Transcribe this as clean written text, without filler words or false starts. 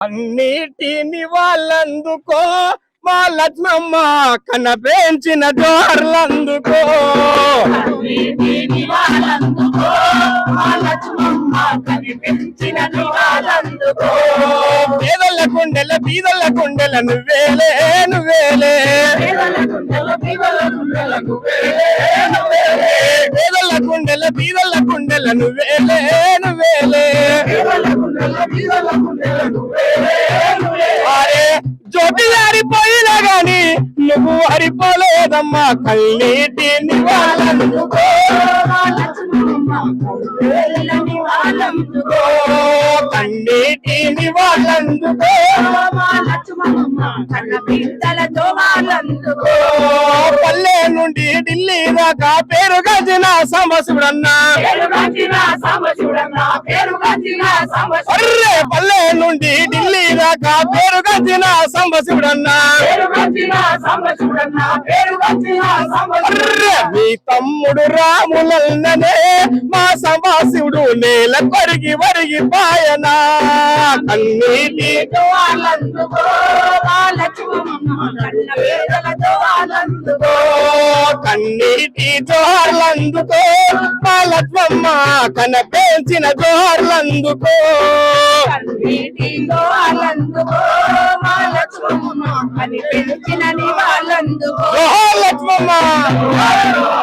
అన్నిటిని వాళ్ళందుకో మా లక్ష్మమ్మ కన్న పెంచిన జోహర్లందుకో పేదల గుండెల బీదల గుండెల నువ్వేలే నువ్వేలే పేదల గుండెల బీదల గుండెల నువ్వేలే నువ్వేలే అరే జ్యోతి హరిపోయినా గాని నువ్వు హరిపోలేదమ్మా కన్నీటి నివాళందుకో కన్నీటి నివాళందుకో పల్లె నుండి ఢిల్లీ దాకా పేరు గంచిన సంబశివుడన్నా అర్రే పల్లె నుండి ఢిల్లీ దాకా పేరు గంచిన సంబశివుడన్నా మీ తమ్ముడు రాములన్ననే మా సంబశివుడు నేల కొరిగి వరిగి పాయనా కన్నీటి కన్నీటి జోహర్లందుకో మా లక్ష్మమ్మ కన పెంచిన జోహర్లందుకో జోహర్ లక్ష్మమ్మ.